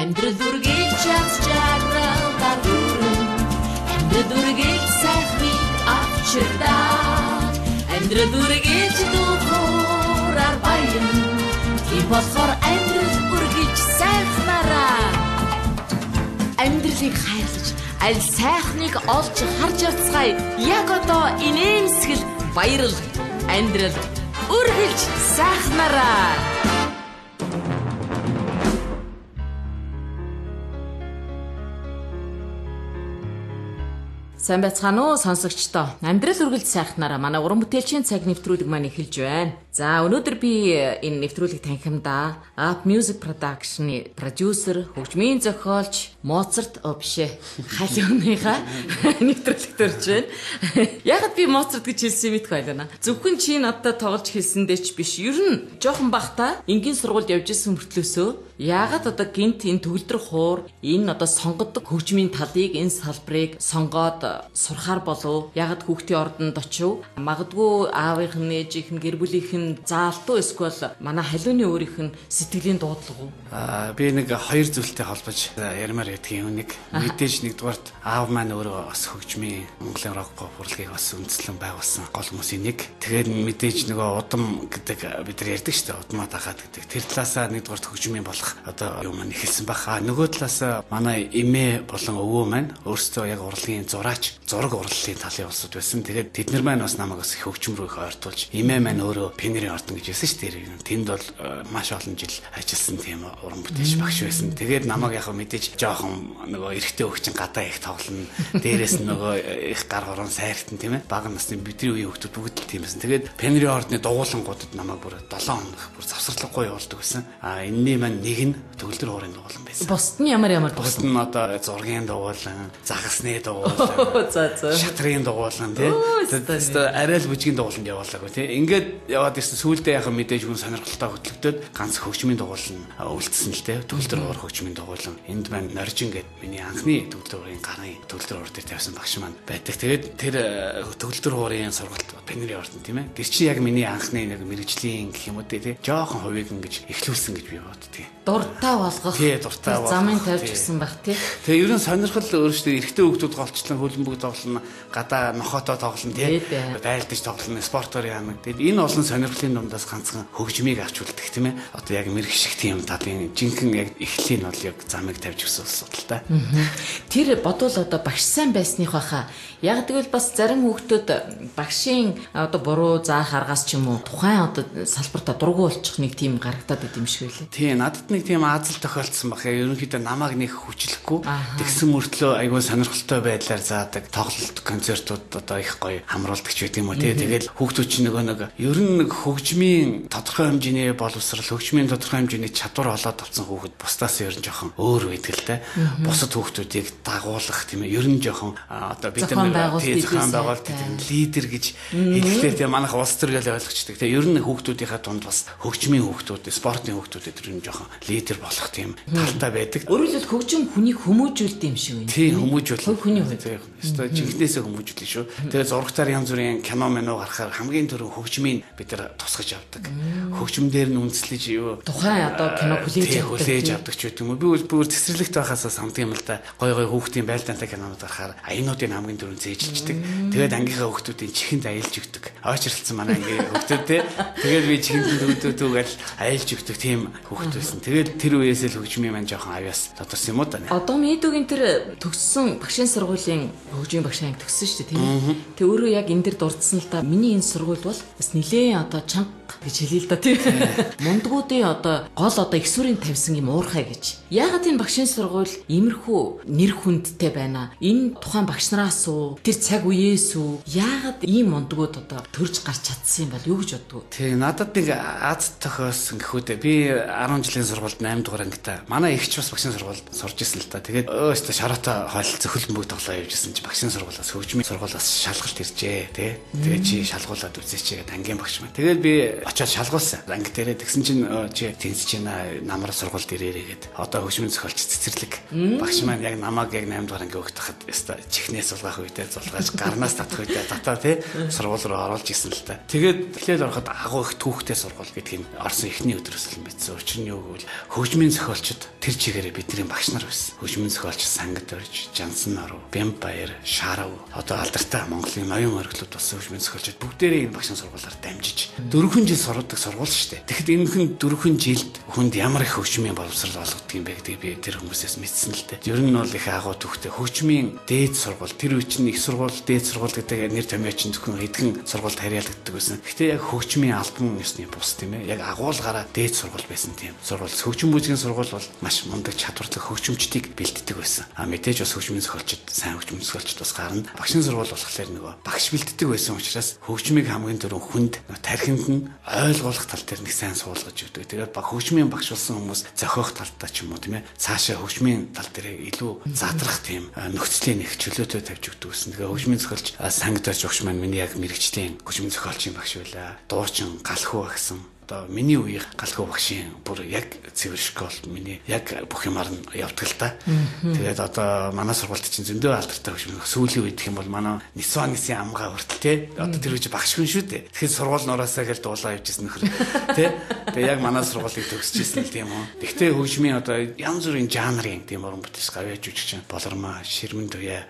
Амьдрал үргэлж ядж жаргалаар дүүрэн Амьдрал үргэлж сайхныг авчирдаа Амьдрал үргэлж духураар баян Тийм болохоор амьдрал үргэлж сайхнараа Амьдралыг хайрлаж аль сайхныг олж харж явцгаая Яг одоо инээмсгэл баярал Амьдрал үргэлж сайхнараа Сайн байцгаана уу сонсогчдоо. Амьдрал үргэлж сайхнараа манай уран бүтээлчийн цаг нэвтрүүлэг маань эхэлж байна. За өнөөдөр би энэ нэвтрүүлгийг танхимдаа Up Music Production-ы продюсер, хөгжмийн зохиолч Моцарт бишээ халиуныхаа нэвтрүүлэгт орж байна. Ягаад би Моцарт гэж хэлсэн мэт байлаа. Зөвхөн чи надад тоглож хэлсэндээ ч биш. Ер нь жоохон бахта энгийн сургуульд явж исэн мөртлөөсөө ягаад одоо гинт энэ төгөлдөр хуур энэ одоо сонгодог хөгжмийн талыг энэ салбарыг сонгоод сурахаар болов ягаад хүүхдийн ордонд очив магадгүй аавынх нь ээжийнх нь гэр бүлийнх нь заалтуу эсвэл манай халиуны өөрийнх нь сэтгэлийн дуудлага уу би нэг хоёр зүйлтэй холбож ярмаар ядгийн юм нэг мэдээж нэгдүгээрт аав маань өөрөө бас хөгжмийн Монголын рок поп урлагийг бас үндэслэн байгуулсан гол хүмүүсийн нэг тэгээд мэдээж нөгөө удам гэдэг бид нар ярьдаг шүү дээ удмаа дагаад гэдэг тэр талаасаа нэгдүгээрт хөгжмийн болох одоо юм эхэлсэн баг нөгөө талаас манай эмээ болон өвөө маань өөрсдөө яг урлагийн зураг урлалын талын улсууд байсан. Тэгээд тэд нар маань бас намайг бас хөгжим рүү их ойртуулж эмээ маань өөрөө пионерийн ордон гэж байсан шүү дээ. Тэнд бол маш олон жил ажилласан тийм уран бүтээлч багш байсан. Тэгээд намайг яг мэдээж жоохон нөгөө эрэгтэй хөгжин гадаа их тоглоно. Дээрээс нь нөгөө их гар хорон сайртан тийм ээ. Бага насны бидний үеийн хөгжүүд бүгд л тийм байсан. Тэгээд пионерийн ордны дугуулангуудад намайг бүр 7 хоног бүр завсарлахгүй явуулдаг байсан. Энэний маань нэг нь төгөлдөр хуурын дугуулан байсан. Бусд нь ямар дугуулан? Бусд нь одоо зургийн дугуулан, загасны дугуулан, шатрын дугуулан тий. Арай л бүжгийн дугууланд явуулаагүй тий. Ингээд яваад ирсэн сүүлдээ яхаа мэдээж хүн сонирхолтой хөтлөгдөд ганц хөгжмийн дугуулан үлдсэн л тий. Төгөлдөр хуур хөгжмийн дугуулан. Энд маань Норжин гэдэг миний анхны төгөлдөр хуурын гарын төгөлдөр хуур дээр тавьсан багш маань байдаг. Тэгээд тэр төгөлдөр хуурын сургалт пионерийн ордон тийм ээ. Тэр чинь яг миний анхны нэг мэрэгжлийн гэх юм уу тий. Жоохон хувийг ингэж эхлүүлсэн гэж би боддгийг. Дуртай болгох. Тий, дуртай болгох. Замын тавьж гисэн баг тий. Тэгээ ерөн сонирхол өөрөөсөө эрэгтэй хүүхдүүд голчлон хөлбөмбөг тоглоно, гадаа нохотоо тоглоно тий. Байлдаж тоглоно, спортоор яана. Тэгээд энэ олон сонирхлын дундаас ганцхан хөгжмийг авч үлдэх тийм ээ. Одоо яг мэрэгших тийм талын жинхэнэ яг эхлэлийн бол яг замыг тавьж гисэн асуудалтай. Тэр бодвол одоо багш сайн байсных баха. Яг тэгвэл бас зарим хүүхдүүд багшийн одоо буруу заах аргаас ч юм уу тухайн одоо салбартаа дургу болчих нэг тийм гарагдаад байт юм шиг байлээ. Тий, надад нэг тийм аазал тохиолдсон бах. Ерөнхийдөө намайг нэг хүчлэхгүй. Тэгсэн мөртлөө айгүй сонирхолтой байдлаар заадаг тоглолт, концертууд одоо их гоё хамруулдаг ч гэдэг юм уу тий. Тэгэл хүүхдүүд чинь нөгөө нэг ер нь нэг хөгжмийн тодорхой хэмжээний боловсрал, хөгжмийн тодорхой хэмжээний чадвар олоод авсан хүүхэд бусдаас ер нь жоохон өөр байдаг л да. Бусад хүүхдүүдийг дагуулах тийм ээ. Ер нь жоохон одоо бид нар зохион байгуулалт лидер гэж хэлэхдээ тийм манайх улс төр гэж ойлгочдөг. Тэгээ ер нь хүүхдүүдийнхаа дунд бас хөгжмийн хүүхдүүд, спортын хүүхдүүд тэр нь жоохон лидер болох тийм талтай байдаг. Өөрөөр хэлбэл хөгжим хүнийг хүмүүжүүлдэг юм шиг байна. Тийм, хүмүүжүүл. Хүний хувьд. Өстой жинхнээсээ хүмүүжүүлнэ шүү. Тэгээ зурагтаар янз бүрийн кино мэнүү гарахаар хамгийн түрүү хөгжмийн бид нар тусгаж авдаг. Хөгжим дээр нь үндэслэж юу тухайн одоо кино хүлээж авдаг ч гэдэг юм уу. Би бүр цэцэрлэгт байхасаа санддаг юм л да. Гой гой хүүхдийн байлдаантай кинонууд гарахаар аянуудын хамгийн түрүүнд зээжилждэг. Тэгээд ангийнхаа хүүхдүүдийн чихэнд аялж өгдөг. Ойчралцсан манай ангийн хүүхдүүд те. Тэгээд би чихэнд дүүдүүгээл аялж өгдөг тийм хүүхд байсан. Тэгээд тэр үеэс л хөгжмийн маань жоохон авьяас тодорсон юм уу да. Одоо Мэдүүгийн тэр төгссөн багшийн сургуулийн хөгжмийн багш анги төгссөн шүү дээ тийм. Тэг өөрөө яг энэ дэр дурдсан л да. Миний энэ сургууль бол бас нилээн одоо чанга гэж хэлээ л да тийм. Мундгуудын одоо гол одоо их сүрийн тавьсан юм уурхай гэж. Яагаад энэ багшийн сургууль иймэрхүү нэр хүндтэй байна? Энэ тухайн багш нараас уу? Тэр цаг үеэс үү? Яагаад ийм мундгууд одоо төрж гарч чадсан юм бол юу гэж боддгоо? Тэг надад нэг аз тохиолсон гэхүүдээ би 10 жилийн сургуульд 8 дугаар ангитай. Манай эгч бас багшийн сургуульд сурж исэн л та. Тэгээд өөстө шараатай хойл зөвхөлбөмбөг тоглоо явж исэн чи багшийн сургуулиас хөгжмийн сургуулиас шалгалт иржээ тий. Тэгээ чи шалгуулад үзээч гэдэг ангийн багш маань. Тэгээд би очоод шалгуулсан. Анги дээрээ тэгсэн чинь чи тэнцэж байна намраа сургуульд ирээрээ гэд. Одоо хөгжмийн зохиолч цэцэрлэг. Багш маань яг намайг яг 8 дугаар анги өгөх тахад яста чихнээс сулгаах үедээ зулгааж гарнаас татах үедээ татаа тий сургууль руу оруулж исэн л та. Тэгээд эхлээд ороход агуу их түүхтэй сургууль гэдгийг орсон эхний өдрөөс л мэдсэн. Учир нь юу гэвэл хөгжмийн зохиолчд тэр чигээрээ бидний багш нар байсан. Хөгжмийн зохиолч Сангад Орж, Жансан Наруу, Бямбаяр, Шарав одоо алдартай Монголын ноён оргилууд болсон хөгжмийн зохиолчд бүгдээрээ энэ багшийн сургуулиар дамжиж 4 жил сургадаг сургууль шүү дээ. Тэгэхэд энэ хүн 4 жилд хүнд ямар их хөгжмийн боловсрол олгодог юм бэ гэдгийг би тэр хүмүүсээс мэдсэн л дээ. Ер нь бол их агуу түүхтэй хөгжмийн дээд сургууль тэр үе чинь их сургууль дээд сургууль гэдэг нэр томьёо чинь зөвхөн эдгэн сургуульд харьяалагддаг байсан. Гэхдээ яг хөгжмийн албан ёсны бус тийм ээ. Яг агуулгаараа дээд сургууль байсан тийм. Сургууль хөгжим музикийн сургууль бол маш мундаг чадвартай хөгжимчдийг бэлддэг байсан. Мэдээж бас хөгжмийн зохиолчд сайн хөгжмийн зохиолчд бас гарна. Багшийн сургууль болохоор нөгөө багш бэлддэг байсан учраас хөгжмийг хамгийн түрүүн хүнд тархинд нь ойлгуулах тал дээр нэг сайн суулгаж өгдөг. Тэгээд хөгжмийн багш болсон хүмүүс зохиох талдаа ч юм уу тийм ээ. Цаашаа хөгжмийн тал дээр илүү задрах тийм нөхцөлийн их чөлөөтэй тавьж өгдөг гэсэн. Тэгээ хөгжмийн зохиолч Сангад Орж багш маань миний яг мэрэгчлийн хөгжмийн зохиолчийн багш байлаа. Дуучин Галхуу гэсэн одоо миний үеийн Галхуу багшийн бүр яг цэвэр школ миний яг бүх юмар нь явдаг л та. Тэгээд одоо манай сургуульд чинь зөндөө алдартай хөгжмийн сүүлийн үед гэх юм бол манай Нисванысын амгаа хүртэл те одоо тэр үеч багш хүн шүү дээ. Тэгэхээр сургууль нураасаа гэл дуулаа явжсэн нөхөр те. Тэгээд яг манай сургуулийг төгсөжсэн л тийм үү. Гэхдээ хөгжмийн одоо янз бүрийн жанрын тийм уран бүтээлч гавьяа жүжигчин болормаа ширмэн туяа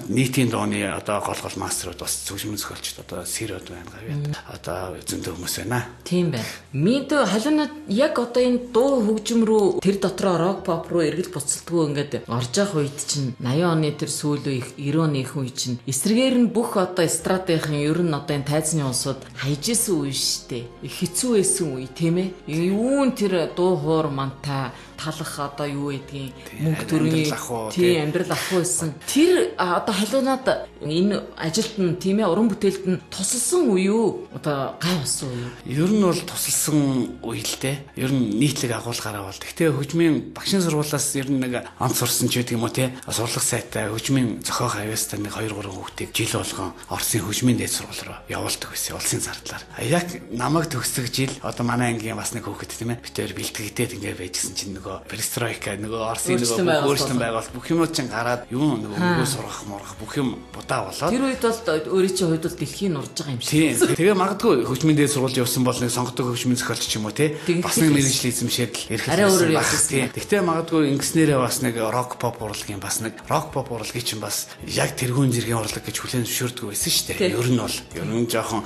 нийтийн дууны одоо гол мастерууд бас хөгжмийн зохиолчд одоо сэрод байна гавьяа одоо зөндөө хүмүүс байна. Тийм байна. Минто халуунад яг одоо энэ дуу хөгжим рүү тэр дотроо рок поп руу эргэл буцалтгүй ингээд орж явах үед чинь 80 оны тэр сүүл үеих 90 оны их үе чинь эсрэгээр нь бүх одоо эстрадынхан ер нь одоо энэ тайзны улсууд хайжсэн үе штэ. Хэцүү байсан үе тийм ээ. Юун тэр дуу хоор мантай талах одоо юу гэдгийг мөнгө төрний тийм амьдрал ахгүй байсан. Тэр одоо халуунад энэ ажилд нь тийм ээ уран бүтээлд нь тусалсан үе юу? Одоо гай болсон үе юу? Ер нь бол тусалсан үе л дээ. Ер нь нийтлэг агуулгаараа бол. Гэхдээ хөгжмийн багшийн сургуулиас ер нь нэг онц сурсан ч гэдэг юм уу те. Сурлах сайтай хөгжмийн зохиох авьяастай нэг 2 3 хүүхдийг жил болгон Оросын хөгжмийн дээд сургууль руу явуулдаг байсан. Улсын зардлаар. Яг намайг төгсөх жил одоо манай ангийн бас нэг хүүхэд тийм ээ. Битээр бэлтгэгдээд ингээд байжсэн чинь нөгөө перестройка нөгөө Оросын нөгөө өөрчлөлт байгуулалт бүх юмуд чинь гараад юу нөгөө өнгөө сургах мурах бүх юм будаа болоод тэр үед бол өөрийн чинь хувьд бол дэлхийн нурж байгаа юм шиг. Тийм. Тэгээ магадгүй хөгжмийн дээд сургууль явсан бол нэг сонгодог хөгжмийн зохиолч ч юм уу те бас нэг мэрэгжлийн эзэмшээд л ирэх байсан. Тэгтээ магадгүй ингэснээрээ бас нэг рок поп урлагийн бас нэг рок поп урлагийн чинь бас яг тэрхүүн зэргийн урлаг гэж хүлээн зөвшөөрдөг байсан шүү дээ. Ер нь бол ер нь жоохон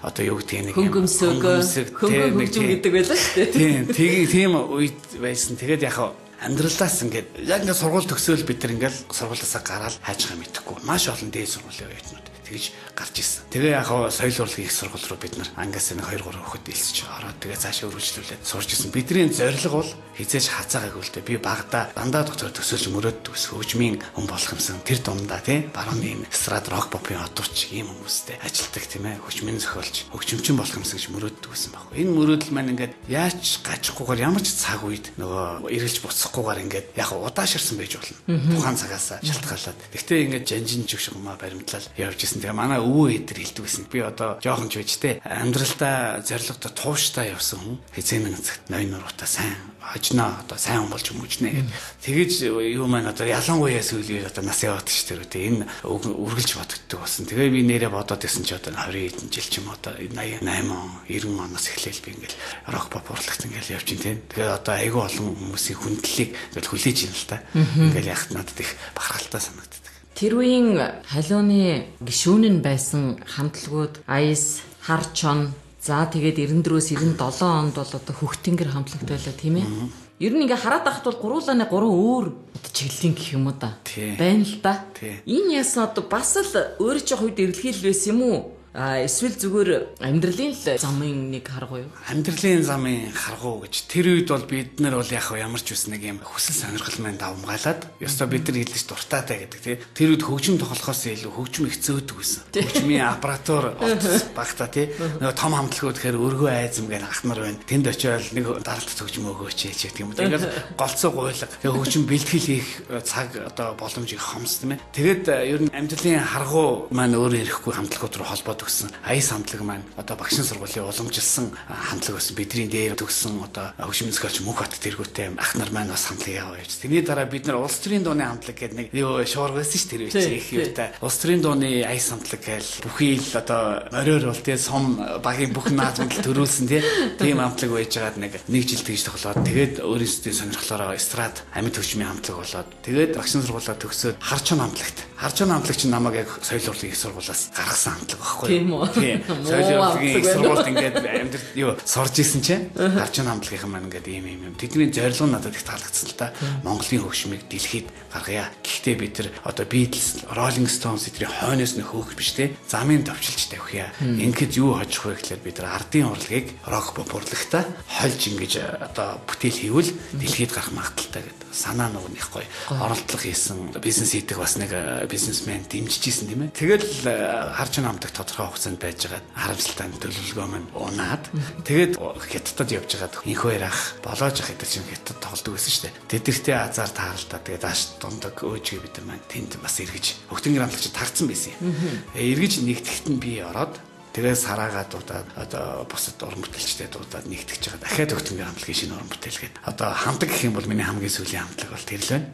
одоо юу гэдэг нэг хөнгөмсөг хөгжим гэдэг байлаа шүү дээ. Тийм үед байсан. Тэгээд яг амьдралаас ингээд яг ингээд сургууль төгсөөл бид нар ингээд сургуулиасаа гараад хайж байгаа мэдэхгүй маш олон дээд сургуулийн оюутнууд тэгж гарч ирсэн. Тэгээ яг соёл урлагийн их сургууль руу бид нар ангаас нэг 2 3 хүүхэд элсэж ороод тэгээ цаашаа үргэлжлүүлээд сурч ирсэн. Бидний зорилго бол хизээж хацаагаагүй л дээ. Би багада дандаа доктор төсөөлж мөрөөддөг хөгжмийн хүн болох юмсан тэр дундаа тий барууны эстрад рок попын одууч ийм хүмүүстэй ажилтдаг тийм ээ хөгжмийн зохиолч хөгжимчин болох юмсан гэж мөрөөддөг байсан байхгүй. Энэ мөрөөдөл маань ингээд яаж гажихгүйгээр ямар ч цаг үед нөгөө эргэлж буцахгүйгээр ингээд яг удааширсан байж болно. Тухайн цагаас шалтгаалаад. Гэхдээ ингээд жанжин жигшгмаа баримтлал явж исэн. Тэгээ манай өвөө эдэр хэлдэг байсан. Би одоо жоохон ч байж те амьдралдаа зоригтой тууштай явсан хүн хизээнэн цагт ноён нуруутай сайн хожноо одоо сайн хүн болж хүмүүжнэ гэдэг. Тэгэж юу маань одоо ялангуяа сүүлийн одоо нас яваад ш тэр үү энэ үргэлж бодогддог болсон. Тэгээ би нэрээ бодоод байсан ч одоо 20 хэдэн жил ч юм одоо 88 90 оноос эхлээл би ингээл рок поп урлагт ингээл явж ин те. Тэгээ одоо айгүй олон хүмүүсийн хүндлэлийг ингээл хүлээж ин л та. Ингээл яхад надад их бахархалтай санагддаг. Тэр үеийн халууны гишүүн нь байсан хамтлагууд Аяс, Харчон за тэгээд 94-өөс 97 онд бол одоо Хөхтөнгөр хамтлагт байлаа тийм ээ. Ер нь ингээ хараад байхад бол гуруулааны 3 өөр чиглэлийн гэх юм уу да. Байна л да. Энэ ясаа одоо бас л өөрөө ч хувьд эргэлхийл байсан юм уу? Эсвэл зүгээр амьдралын л замын нэг харгуу юу? Амьдралын замын харгуу гэж тэр үед бол бид нар бол яг ямар ч үс нэг юм хүсэл сонирхол маань давмгаалаад ёстой бид нар хэлж дуртаатай гэдэг тий. Тэр үед хөгжим тоглохоос илүү хөгжим их зөөдөг байсан. Хөгжмийн аппаратур багтаа тий. Нөгөө том хамтлагууд гэхээр өргөө айзам гэх ах нар байна. Тэнд очиод нэг даралт хөгжим өгөөч гэдэг юм. Тэгээд голцоо гуйлга. Тэгээд хөгжим бэлтгэл хийх цаг одоо боломж их хомс тийм ээ. Тэгээд ер нь амьдралын харгуу маань өөрөө ирэхгүй хамтлагууд руу холбоод төгссөн аяс хамтлаг маань одоо багшийн сургуулийн уламжилсан хамтлаг байсан. Бидний дээр төгссөн одоо хөгжмийн зохиолч Мөнхбат тэргүүтэй ах нар маань бас хамтлаг яваа явж. Тэрний дараа бид нар улс төрийн дууны хамтлаг гэдэг нэг шуурга байсан ш тэр үеч их юутай. Улс төрийн дууны аяс хамтлаг гээл бүхий л одоо мориор бол тий сум багийн бүх наадмал төрүүлсэн тийм хамтлаг байж байгаад нэг жил тэгж тоглоод тэгээд өөрөөсөө сонирхлоороо эстрад амьд хөгжмийн хамтлаг болоод тэгээд багшийн сургуулаа төгсөөд харчуун хамтлагч намайг яг соёл урлагийн их сургуулаас гаргасан хамтлаг байхгүй юу? Тийм. Соёл урлагийн их сургуульд ингээд амьдрал юу сорж исэн чинь харчуун хамтлагийнхан маань ингээд ийм тэдний зорилго надад их таалагдсан л та. Монголын хөгжмийг дэлхийд гаргая. Гэхдээ бид нар одоо Beatles, Rolling Stones эдний хойноос нь хөөх биш те. Замын товчилж тавья. Ингээд юу хожих вэ гэхлээр бид нар ардын урлагийг рок pop урлагтай хольж ингэж одоо бүтээл хийвэл дэлхийд гарах магадaltaй гэдэг санаа нэг их гоё оролдлого хийсэн бизнес хийдэг бас нэг бизнесмен дэмжижсэн тийм ээ. Тэгэл харж намдаг тодорхой хугацаанд байжгаад харамсалтай төлөвлөгөө маань унаад тэгээд хятадд явж байгаад инхүү ярах болоож ах гэдэг чинь хятад тоглодог байсан шүү дээ. Тэдэртээ азар тааралдаа тэгээд ааш дундаг өөжгээ бид нар маань тэнд бас эргэж хөгтөнгөр хамтлагч тагцсан байсан юм. Эргэж нэгтгэхт нь би ороод тэгээд сараагаа дуудаад одоо бусад уран бүтээлчтэй дуудаад нэгтгэж байгаа. Дахиад хөгтөнгөр хамтлагийн шинэ уран бүтээлгээд одоо хамтлаг гэх юм бол миний хамгийн сүүлийн хамтлаг бол тэр л байна.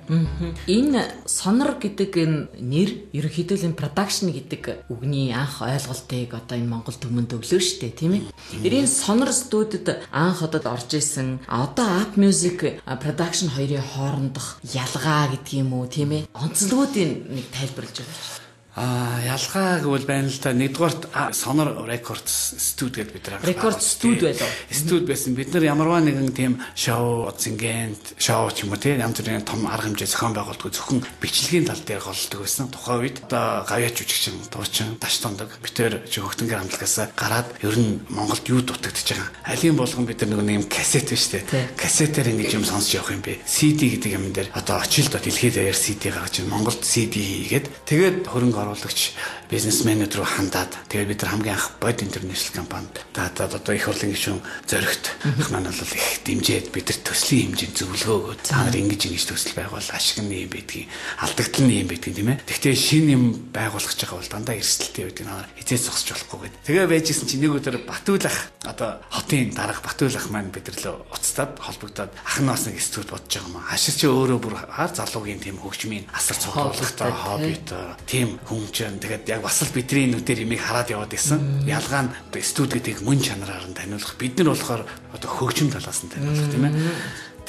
Энэ сонор гэдэг энэ нэр ерөнхийдөө энэ production гэдэг үгний анх ойлголтыг одоо энэ Монгол төмөнд өглөө штэ тийм ээ. Энэ сонор студид анх одод орж исэн одоо App Music production хоёрын хоорондох ялгаа гэдэг юм уу тийм ээ. Онцлогуудыг нэг тайлбарлаж өгөөч. Ялгаа гэвэл байна л та нэгдүгээрт Sonor Records Studio гэдэг бид нар Record Studio байлаа. Студ байсан. Бид нар ямарваа нэгэн тийм шоу, зингент, шоу ч юм уу тийм янз бүрийн том арга хэмжээ зохион байгуулдаг зөвхөн бичлэгийн тал дээр голддог байсан. Тухайн үед одоо гавьяач жүжигчин, дуучин, даш тундаг битээр хөгтөнгөр хамтлагаас гараад ер нь Монголд юу дутагдж байгаа. Алийн болгон бид нар нэг юм кассет биш үү? Кассетээр нэг юм сонсч явах юм бэ. CD гэдэг юм дээр одоо очил до дэлхийд даяар CD гаргаж Монголд CD хийгээд тэгээд хөрөнгө оруулагч бизнесмэнүүд рүү хандаад тэгээд бид нар хамгийн анх Bod International компанид даатаад одоо их хурлын гишүүн зоригт маань бол их дэмжээд бид нар төслийн хэмжээнд зөвлөгөө өгөөд та нар ингэж төсөл байгуул ашиг нь юм байдгийг алдагдал нь юм байдгийг тийм ээ. Гэхдээ шинэ юм байгуулах гэж байгаа бол дандаа эрсдэлтэй байдаг наа хизээ зогсож болохгүй гэдэг. Тэгээ байжсэн чинь нэг өдөр Батүлах одоо хотын дарга Батүлах маань бид нар лөө уцтаад холбогдоод ах нас нэг студ бодож байгаа юм аа. Хашир чи өөрөө бүр залуугийн тийм хөгжмийн асар цогцолтой хоббитой тийм хүн чинь тэгээд яг бас л бидний нүдээр имийг хараад яваад исэн. Ялгаа нь студ гэдгийг мөн чанараар нь таниулах. Бид нар болохоор одоо хөгжим талаас нь таниулах тийм ээ.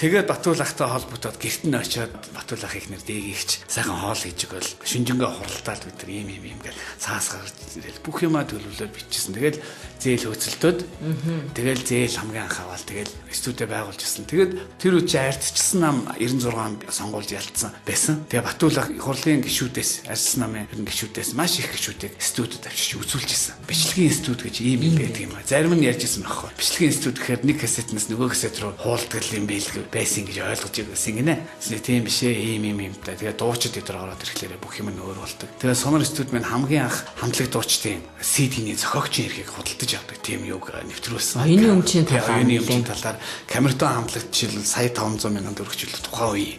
Тэгээд Батүлахтай холбогдоод гэрт нь очиод Батүлах ихнэр дээгийгч сайхан хоол хийж өгөөл шүнжэнгээ хуралдаал бид нар ийм гэж цаас гарч ирэл бүх юмаа төлөвлөөр бичсэн. Тэгээд зээл хөөцөлтөд тэгэл зээл хамгийн анх аваад тэгэл студид байгуулж ирсэн. Тэгээд тэр үчи айлтчсан нам 96 сонгуульд ялцсан байсан. Тэгээд Батүлах хурлын гишүүдээс арьсан намын гишүүдээс маш их гишүүдийг студид авчиж үзүүлж ирсэн. Бичлэгийн студ гэж ийм юм байдаг юм а. Зарим нь ярьж ирсэн байхгүй. Бичлэгийн студ гэхээр нэг кассетнаас нөгөө кассет руу хуулдаг юм бэлэг байсан гэж ойлгож байсан гинэ. Тийм биш ээ ийм та. Тэгээ дуучид өдр ороод ирэхлээр бүх юм нь өөр болдог. Тэгээ Sonor студ маань хамгийн анх хамтлаг дуучдын CD-ний зохиогчийн эрхийг худалдаж авдаг тийм юг нэвтрүүлсэн. Оюуны өмчийн талаар камертон хамтлагч жишээл сая 500 мянган төгрөг жил тухайн үе.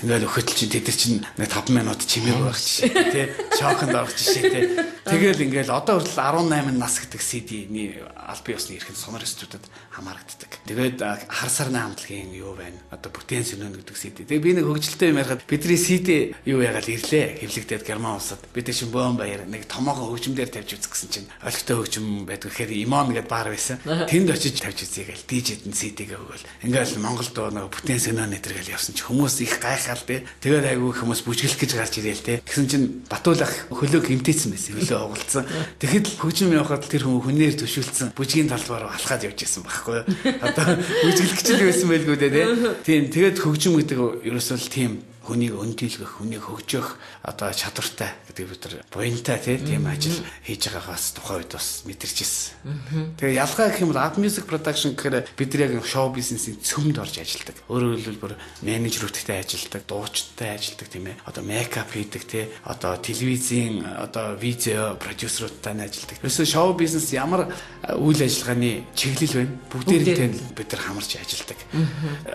Ингээл өхөтл чинь тэд чинь 5 минут чимээг байх жишээ тий. Шоконд орох жишээ тий. Тэгэл ингээл одоо хүртэл 18 нас гэдэг CD-ний аль бие усны эрхэнд Sonor студид хамаарагддаг. Тэгээд хар сарны хамтлагийн юу байна? Одоо бүтээн сүнэн гэдэг CD. Тэгээ би нэг хөгжилтэй юм ярихад бидний CD юу ягаал ирлээ. Хэвлэгдээд Герман улсад бид чинь бөөн баяр нэг томоохон хөгжмөөр тавьж үзэх гэсэн чинь олигтой хөгжим байдаг. Тэгэхээр Имон гэдэг баар байсан. Тэнд очиж тавьж үзье гээл DJ-д CD-гээ өгөөл. Ингээл Монголд нэг бүтээн сүнэн нэтэргээл явсан чинь хүмүүс их гайхаал тий. Тэгээд айгүй хүмүүс бүжгэлэх гэж гарч ирээл тий. Тэгсэн чинь Батүлах хөлөө гимтээсэн байсан. Хөлөө оголцсон. Тэгэхэд хөгжим явахад тэр хүнээр төшүүлсэн бүжгийн талбараа алхаад явж исэн байхгүй юу? Одоо бүжгэлэгч л байсан байлгүй дээ. Тийм тэгээд хөгжим гэдэг ерөөсөө л тийм хүнийг өндийлгөх, хүнийг хөгжөөх одоо чадвартай гэдэг бид нар буянтай тийм ажил хийж байгаагаас тухайн үед бас мэдэрч ирсэн. Тэгээ ялгаа гэх юм бол App Music Production гэхээр бид нар яг шоу бизнесийн цөмд орж ажилладаг. Өөрөөр хэлбэл менежерүүдтэй ажилладаг, дуучидтай ажилладаг тийм ээ. Одоо мейкап хийдэг тий, одоо телевизийн одоо видео продюсеруудтай ажилладаг. Ерөөсөө шоу бизнес ямар үйл ажиллагааны чиглэл байна? Бүгдээрээ бид нар хамарч ажилладаг.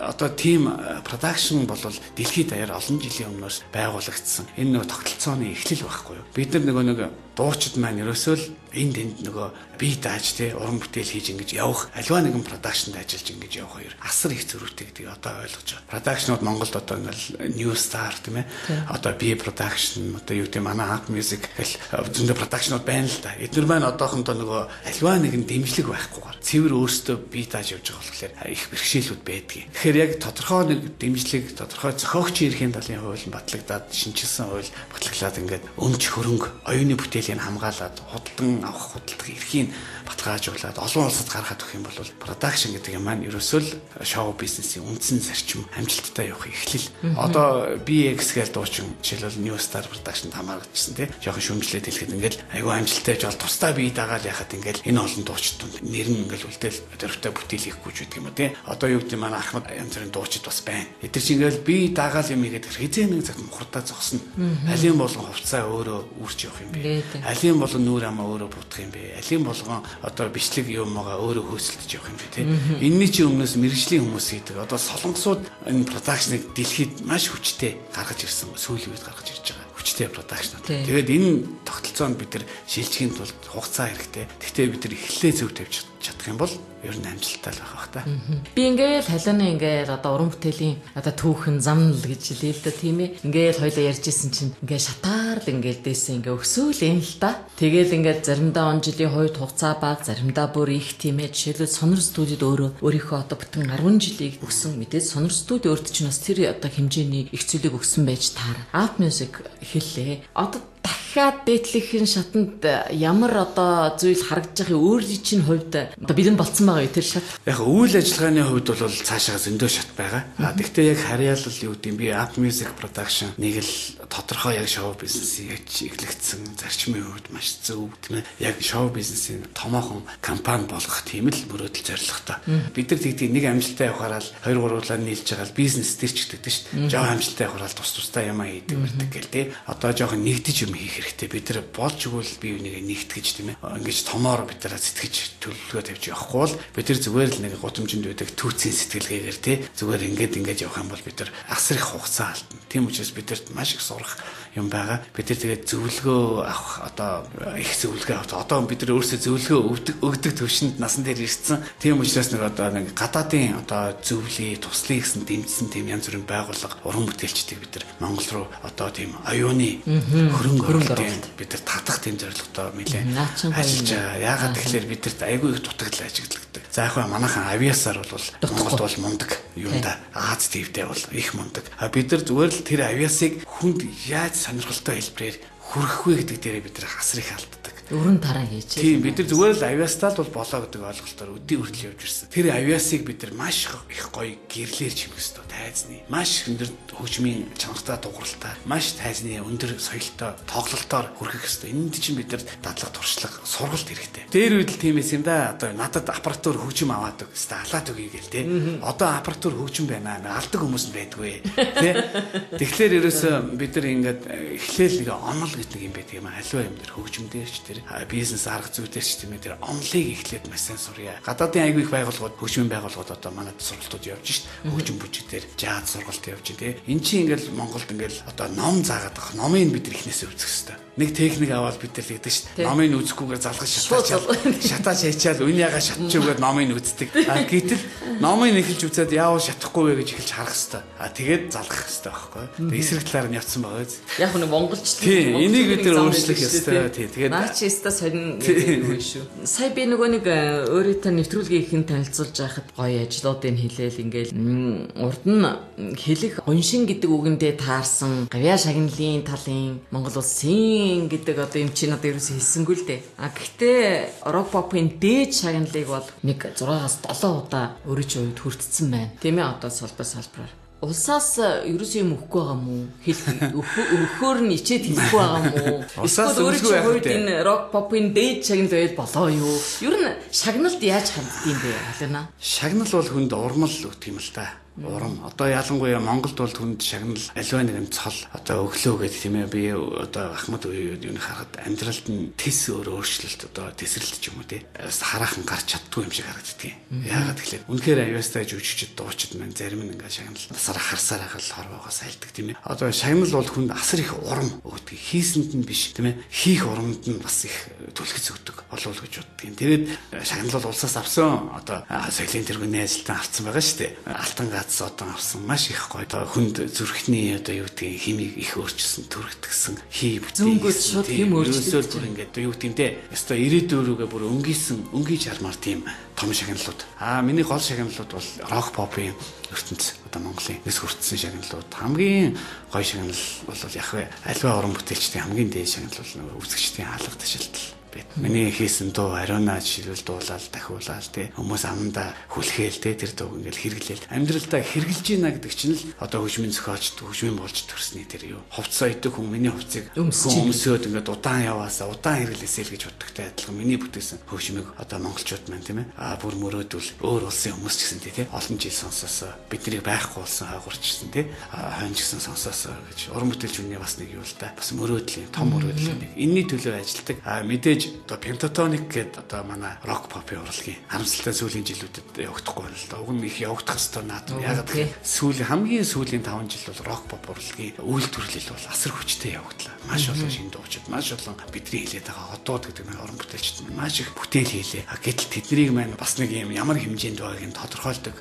Одоо тийм production бол дэлхийд даяар олон жилийн өмнөөс байгуулагдсан. Энэ нэг тогтолцооны эхлэл байхгүй юу? Бид нар нэг дуучид маань ерөөсөө л энд нөгөө бие дааж те уран бүтээл хийж ингэж явах аливаа нэгэн продакшнд ажиллаж ингэж явах хоёр асар их зөрүүтэй гэдгийг одоо ойлгож байгаа. Продакшнууд Монголд одоо ингээл New Star тийм ээ. Одоо бие продакшн одоо юу гэдэг манай Art Music гэл зөндөө продакшнууд байна л да. Эдгээр маань одоохондоо нөгөө аливаа нэгэн дэмжлэг байхгүйгээр цэвэр өөрсдөө бие дааж явж байгаа болохоор их бэрхшээлүүд байдгийг. Тэгэхээр яг тодорхой нэг дэмжлэг тодорхой зохиогчийн эрхийн талын хууль батлагдаад шинжилсэн хууль батлаглаад ингээд өмч хөрөнгө оюуны бүтээлийг хамгаалаад худалдан авах худалдах эрхийг баталгаажуулаад олон улсад гаргаад өгөх юм бол продакшн гэдэг юм маань ерөөсөө л шоу бизнесийн үндсэн зарчим амжилттай явах эхлэл. Одоо BX гэж дуучин жишээлбэл New Star Production хамаарчихсан тий. Жохон шүмжлээд хэлэхэд ингээд айгүй амжилттай байж бол тусдаа бие дагаал яхад ингээд энэ олон дуучид нэр нь ингээд үлдээл дөрвтэй бүтээл хийхгүй ч гэдэг юм уу тий. Одоо юу гэдэг манай Ахмад янз бүрийн дуучид бас байна. Эдгээр чинь ингээд бие дагаал юм игээд хизээ нэг цагт мухардаа зогсно. Алийн болгон хувцаа өөрөө үрч явах юм бэ. Алийн болгон нүүр амаа өөрөө бутах юм бэ. Алийн болгон одоо бичлэг юмгаа өөрөө хөөсөлдөж явах юм бэ тий. Энэний чинь өмнөөс мэрэгжлийн хүмүүс хийдэг. Одоо солонгосууд энэ продакшныг дэлхийд маш хүчтэй гаргаж ирсэн. Сүүлийн үед гаргаж ирж байгаа. Хүчтэй продакшнууд. Тэгээд энэ тогтолцоонд бид нар шилжихийн тулд хугацаа хэрэгтэй. Гэхдээ бид нар эхлээ зөв тавьж чадах юм бол ер нь амжилттай л байх бах та. Би ингээл халианы ингээл одоо уран бүтээлийн одоо түүхэн замнал гэж хэлээ л да тийм ээ. Ингээл хоёлаа ярьжсэн чинь ингээл шатаард ингээл дээсэн ингээ өсөөл юм л да. Тэгэл ингээд заримдаа он жилийн хувьд хугацаа бага, заримдаа бүр их тийм ээ. Жишээлбэл Сонор студид өөрийнхөө одоо бүтэн 10 жилийг өгсөн мэдээж Сонор студи өөрт чинь бас тэр одоо хэмжээний их зүйлийг өгсөн байж таар. Art Music хэллээ. Одоо дахиад дээдлэхийн шатанд ямар одоо зүйл харагдаж байхын өөрийн чинь хувьд одоо бэлэн болцсон байгаа юу тэр шат? Яг үйл ажиллагааны хувьд бол цаашаа зөндөө шат байгаа. Гэхдээ яг харьяалал юу гэдэм би Art Music Production нэг л тодорхой яг шоу бизнесийг эхлэгдсэн зарчмын хувьд маш зөв тийм ээ. Яг шоу бизнесийн томоохон компани болгох тийм л мөрөөдөл зорилготой. Бид нар тэгтээ нэг амжилттай явахаараа 2 3 улаан нийлж байгаа л бизнес төр ч гэдэг шүү дээ. Жоо амжилттай явахаараа тустай юм хийдэг мэрдэг гэл тий. Одоо жоохон нэгдэж юм хийх хэрэгтэй. Бид нар болж өгвөл бие биенийг нэгтгэж тийм ээ. Ингэж томоор бид нараа сэтгэж төлөвлөгөө тавьж явахгүй бол бид нар зүгээр л нэг гудамжинд байдаг түүцийн сэтгэлгээгээр тий. Зүгээр ингэж явах юм бол бид нар асар их хугацаа алдна. Тийм учраас бидэрт маш их сурах юм байгаа. Бид нар тэгээд зөвлөгөө авах одоо их зөвлөгөө авах. Одоо бид нар өөрсдөө зөвлөгөө өгдөг төвшөнд насан дээр ирсэн. Тийм учраас нэг одоо нэг гадаадын одоо зөвлөе, туслая гэсэн дэмжсэн тийм янз бүрийн байгууллага, уран бүтээлчдийг бид нар Монгол руу одоо тийм оюуны хөрөнгө бид нар татах тийм зорилготой нэлээ ажиллаж байгаа. Яагаад тэгэхээр бидэрт айгүй их дутагдал ажигладаг. За яг манайхан авиасаар бол Монголд бол мундаг юм да. Аз твдээ бол их мундаг. Бид нар зүгээр л тэр авиасыг хүнд яаж сонирхолтой хэлбэрээр хүргэх вэ гэдэг дээрээ бид нар хасар их алддаг. Өрн тараа хийж. Тийм бид нар зүгээр л авиастал бол болоо гэдэг ойлголтоор өдий хүртэл явж ирсэн. Тэр авиасыг бид нар маш их гоё гэрлээр чимэх ёстой тайзны. Маш өндөр хөгжмийн чанартай дууралтай, маш тайзны өндөр соёлтой тоглолтоор хүргэх ёстой. Энд чинь бид нар дадлаг туршлага, сургалт хэрэгтэй. Дээр үед л тиймээс юм да. Одоо надад аппаратур хөгжим аваад өг. Алаад өгье гэл те. Одоо аппаратур хөгжим байна. Алдаг хүмүүс нь байдгүй. Тэ. Тэгэхээр ерөөсөө бид нар ингээд эхлээл нэг онол гэдэг юм байдаг юм. Аливаа юм дээр хөгжим дээр ч бизнес арга зүй дээр ч тийм ээ тэр онлыг эхлээд маш сайн сурья. Гадаадын айгүй их байгууллагууд, хөгжмийн байгууллагууд одоо манайд сургалтууд явж шít. Хөгжим бүжигдэр жаз сургалт явж тий. Энд чинь ингээл Монголд ингээл одоо ном заагаад байгаа. Номыг бид эхнээсээ үзэх хэрэгтэй. Нэг техник аваад бид нар гэдэг шít. Номыг үзэхгүйгээр залгаж шатаач хийчаал үн яга шатч өгөөд номыг үздэг. Гэтэл номыг эхэлж үзээд яавал шатахгүй вэ гэж эхэлж харах хэрэгтэй. Тэгээд залгах хэрэгтэй байхгүй. Тэгээд эсрэг талаар нь явцсан байгаа биз. Яг нэг монголч тийм энийг бид нар өөрчлөх ёстой. Тэгээд Ста сонин гэдэг үү шүү. Сая би нөгөө нэг өөрийнхөө нэвтрүүлгийг хэн танилцуулж байхад гоё ажлуудыг хэлээл ингээл урд нь хэлэх гоншин гэдэг үгэндээ таарсан гавьяа шагналын талын Монгол улсын гэдэг одоо юм чинь одоо ерөөсөө хэлсэнгүй л дээ. Гэхдээ рок попын дээд шагналыг бол нэг 6-аас 7 удаа өөрөө ч үед хүртсэн байна. Тийм ээ одоо салбараар улсаас ерөөсөө юм өгөхгүй байгаа мó? Өгөхөөр нь ичээд хэлэхгүй байгаа мó? Улсаас өгөхгүй байх үү? Энэ рок попын дээд шагнал байл болоо юу? Ер нь шагналд яаж ханддаг юм бэ? Халина. Шагнал бол хүнд урмал өгдөг юм л та. урам. Одоо ялангуяа Монголд бол түнд шагнал аливаа нэгэн цол одоо өглөө гэдэг тийм ээ би одоо Ахмад юуны харахад амьдралд нь тис өөрчлөлт одоо тесрэлт ч юм уу тий хараахан гарч чаддгүй юм шиг харагддаг юм. Яагаад гэвэл үнэхээр аюустай жүжигчд дуучид маань зарим нь ингээ шагнал насаар харсаар хахал хорвоогоос айлдаг тийм ээ. Одоо шагнал бол хүнд асар их урам өгдөг. Хийсэнд нь биш тийм ээ. Хийх урамд нь бас их түлхэц өгдөг болов гэж боддог юм. Тэгээд шагнал бол улсаас авсан одоо соёлын тэргүүний ажилтан авсан байгаа шүү дээ. Алтан гац одоо авсан маш их гоё. Одоо хүнд зүрхний одоо юу гэдгийг химиг их өөрчилсөн төрөгдсөн хий зөнгөд шууд хим өөрчлөлт бүр ингээд юу гэдэг юм те. Яста ирээдүйрүүгээ бүр өнгийж хармаар тийм том шагналууд. Миний гол шагналууд бол рок попын ертөнц одоо Монголын эс хүртсэн шагналууд. Хамгийн гоё шагнал бол яг альва уран бүтээлчдийн хамгийн дээд шагнал бол нөгөө үзэгчдийн хаалга ташаалтал. Миний хийсэн дуу ариунаа жишээлбэл дуулаад дахиулаад тий хүмүүс аманда хүлхээл тий тэр дууг ингээл хэрэглээл амьдралдаа хэрэгжилж ийна гэдэг чинь л одоо хөгжмийн зохиолч хөгжмийн болж төрсний тэр юу хувцас ойдог хүн миний хувцсыг өмсөөд ингээд удаан яваасаа удаан хэрэглээсэй л гэж боддогтой адилхан миний бүтээсэн хөгжмийг одоо монголчууд маань тийм ээ бүр мөрөөдвөл өөр улсын хүмүүс ч гэсэн тий олон жил сонсоосоо бидний байхгүй болсон хаагурчсан тий хойно ч гэсэн сонсоосоо гэж уран бүтээлч хүний бас нэг юу л да бас мөрөөдлийн том мөрөөдлийн нэг энэний төлөө ажилдаг мэдээж одоо пентатоник гэдэг одоо манай рок попын урлагийн харамсалтай сүүлийн жилүүдэд явагдахгүй байна л да. Уг нь их явагдах хэвээр наадам. Ягаад гэвэл хамгийн сүүлийн 5 жил бол рок поп урлагийн үйлдвэрлэл бол асар хүчтэй явагдлаа. Маш олон шинэ дуучид, маш олон бидний хэлээд байгаа одууд гэдэг нэг уран бүтээлчд маш их бүтээл хийлээ. Гэтэл тэднийг маань бас нэг юм ямар хэмжээнд байгааг нь тодорхойлдог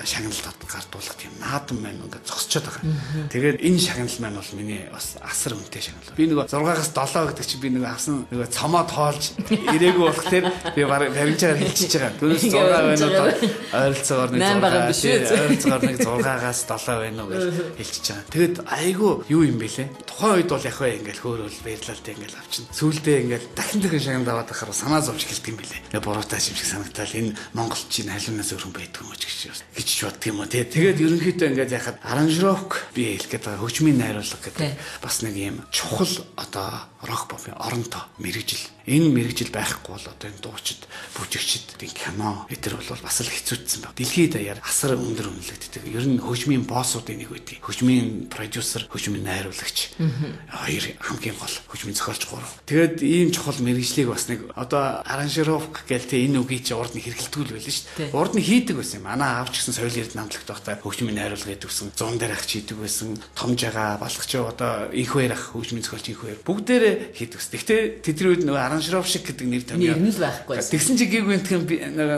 шагналд гардуулах тийм наадам маань ингээд зогсчод байгаа. Тэгээд энэ шагнал маань бол миний бас асар үнэтэй шагнал. Би нөгөө 6-аас 7 гэдэг чинь би нөгөө авсан нөгөө цомоо тоолж ирээгүй болох тэр би баримжаар хэлчихэж байгаа. Түүнээс 6 байна уу ойролцоогоор нэг 6 ойролцоогоор нэг 6-аас 7 байна уу гэж хэлчихэж байгаа. Тэгэд айгүй юу юм бэ лээ. Тухайн үед бол яг ингээл хөөрөөл баярлалтай ингээл авчихна. Сүүлдээ ингээл дахин шагнал аваад ахаар санаа зовж эхэлдэг юм билээ. Буруутай юм шиг санагдал энэ монголчийн халуунаас өргөн байдгүй юм гэж боддөг юм уу тий. Тэгээд ерөнхийдөө ингээд яхад аранжировк би хэлэх гээд байгаа хөгжмийн найруулга гэдэг бас нэг юм чухал одоо рок попын оронтой мэрэгжил. Энэ мэрэгжил байхгүй бол одоо энэ дуучид, бүжигчдийн кино эдгээр бол бас л хэцүүдсэн баг. Дэлхийд даяар асар өндөр үнэлэгддэг. Ер нь хөгжмийн боссуудын нэг үгүй. Хөгжмийн продюсер, хөгжмийн найруулагч. Хоёр хамгийн гол хөгжмийн зохиолч 3. Тэгээд ийм чухал мэрэгжлийг бас нэг одоо аранжировк гэл тэ энэ үгийг чи урд нь хэрэгэлдэггүй л байл шүү дээ. Урд нь хийдэг байсан юм. Манай аавч гэсэн соёл эрд намлагт байхдаа хөгжмийн найруулга хийдэгсэн. Зун дээр ах хийдэг байсан. Томжаага, балгач одоо инхвэр ах хөгжмийн зохиолч инхвэр бүгдээрээ хийдэгсэн. Гэхдээ тэдний үед нөгөө аранжировк шиг гэдэг нэр томьёо. Нэр нь л байхгүй. Тэгсэн чи гэгвэнтхэн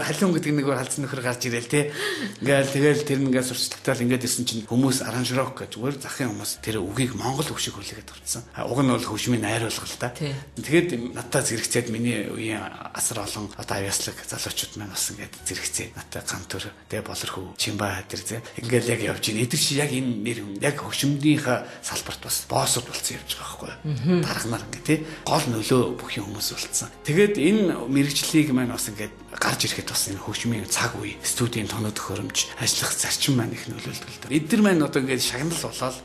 халуун гэдэг нэг халдсан нөхөр гарч ирээл те. Тэгэл тэр нэгээ сурчлагтаал ингээд ирсэн чинь хүмүүс аранжировк гэж зүгээр захын хүмүүс тэр үгийг монгол үг шиг хүлээгээд авчихсан. Уг нь бол хөгжмийн найруулга л та. Тэгээд надад зэрэгцээд миний үеийн асар олон одоо авьяаслаг залуучууд маань бас ингээд зэрэгцээ. Надад ган төр тэгээ болорхөө чимба тэр зэ. Ингээд яг явж ийн. Эдгээр чи яг энэ нэр яг хөгжмөнийхөө салбарт бас боссууд болсон явж байгаа байхгүй юу. Дарганаар ингээд те. Гол нөлөө бүхий хүмүүс болсон. Тэгээд энэ мэрэгчлийг маань бас ингээд гарч ирэхэд бас энэ хөгжмийн цаг үе, студийн тоног төхөөрөмж, ажиллах зарчим маань их нөлөөлдөг л да. Эдгээр маань одоо ингээд шагнал болоод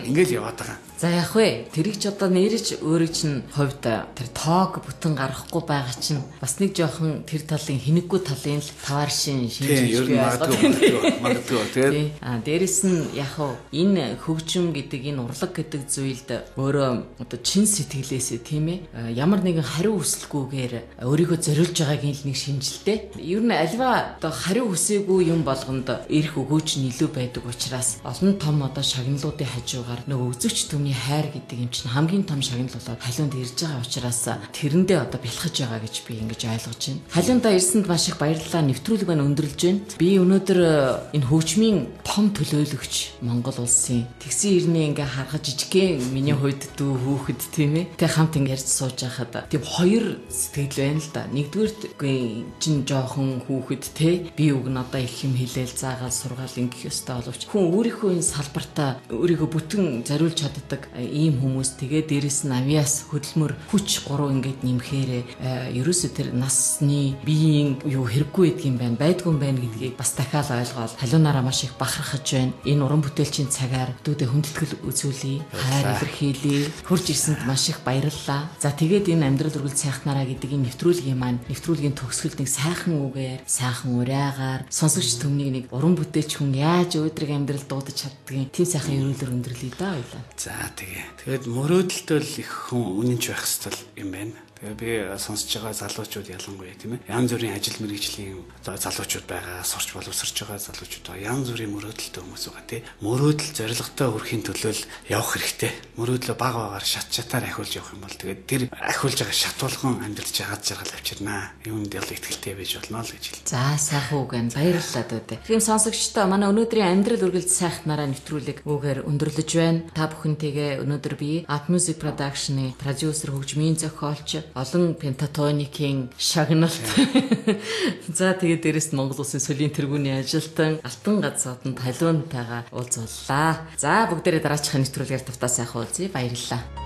ингээд яваад байгаа. За яг вэ. Тэрийг ч одоо нэрж өөрөө чинь хувьд тэр тоог бүтэн гаргахгүй байгаа чинь бас нэг жоохон тэр талын хинэггүй талын л тавар шинж бий магадгүй. Тэгээд дээрэс нь яг энэ хөгжим гэдэг энэ урлаг гэдэг зүйлд өөрөө одоо чин сэтгэлээсээ тийм ээ ямар нэгэн хариу хүсэлгүйгээр өөрийгөө зориулж байгааг л нэг шинжилтэй. Ер нь альва одоо хариу хүсээгүй юм болгонд эрх өгөөч нь илүү байдаг учраас олон том одоо шагналуудын хажуугаар нөгөө үзэгч түмний хайр гэдэг юм чинь хамгийн том шагнал болоод халуунд ирж байгаа учраас тэрэндээ одоо бэлхэж байгаа гэж би ингэж ойлгож байна. Халуундаа ирсэнд маш их баярлалаа, нэвтрүүлэг байна өндөрлж байна. Би өнөөдөр энэ хөгжмийн том төлөөлөгч Монгол улсын тэгсэн ирнэ ингээ харахад жижигхэн миний хувьд дүү хүүхэд тийм ээ. Тэг хамт ингээ ярьж сууж байхад тийм хоёр сэтгэл байна л да. Нэгдүгээр чин жоохон хүүхэд те би үг нь одоо их юм хэлээл заагаал сургаал ингэх ёстой боловч хүн өөрийнхөө энэ салбартаа өөрийгөө бүтэн зориулж чаддаг ийм хүмүүс тэгээ дээрэс нь авьяас хөдөлмөр хүч 3 ингээд нэмэхээр ерөөсөө тэр насны биеийн юу хэрэггүй байдг юм байна байдгүй юм байна гэдгийг бас дахиад ойлгоод халуунаараа маш их бахархаж байна. Энэ уран бүтээлчийн цагаар дүүдэ хүндэтгэл үзүүлээ, хайр илэрхийлээ. Хурж ирсэнд маш маш их баярлалаа. За тэгээд энэ амьдрал үргэлж сайхнараа гэдэг энэ нэвтрүүлгийн төгсгөлд нэг сайхан үгээр, сайхан урайгаар сонсогч төмнийг нэг уран бүтээлч хүн яаж өөдрөг амьдрал дуудаж чаддгийг тийм сайхан өрөөлөөр өндөрлөе да ойлаа. За тэгээд мөрөөдөлтөө л их хүн үнэнч байх ёстой юм байна. Тэгээ би сонсож байгаа залуучууд ялангуяа тийм ээ янз бүрийн ажил мэргэжлийн залуучууд байгаа, сурч боловсрч байгаа залуучууд байгаа. Янз бүрийн мөрөөдөлтэй хүмүүс байгаа тийм. Мөрөөдөл зорилготой хүрэхин төлөө явах хэрэгтэй. Мөрөөдлөө бага багаар шат шатаар ахиулж явах юм бол тэгээд тэр ахиулж байгаа шат болгон амьдралж ягаад жаргал авчирнаа. Юунд ял ихтгэлтэй байж болно л гэж хэл. За сайхан үг байна. Баярлалаа дөө. Тийм сонсогчдоо манай өнөөдрийн амьдрал үргэлж сайхнараа нэвтрүүлэг үгээр өндөрлөж байна. Та бүхэнтэйгээ өнөөдөр би Up Music Production-ы продюсер, хөгжмийн зохиолч, олон пентатоникийн шагналт. За тэгээд дээрэс нь Монгол Улсын солийн тэргүүний ажилтан Алтан газрууданд халуунтайгаа уулзууллаа. За бүгдээрээ дараачихын нэвтрүүлгээр тавтаа сайхан уулзъя. Баярлалаа.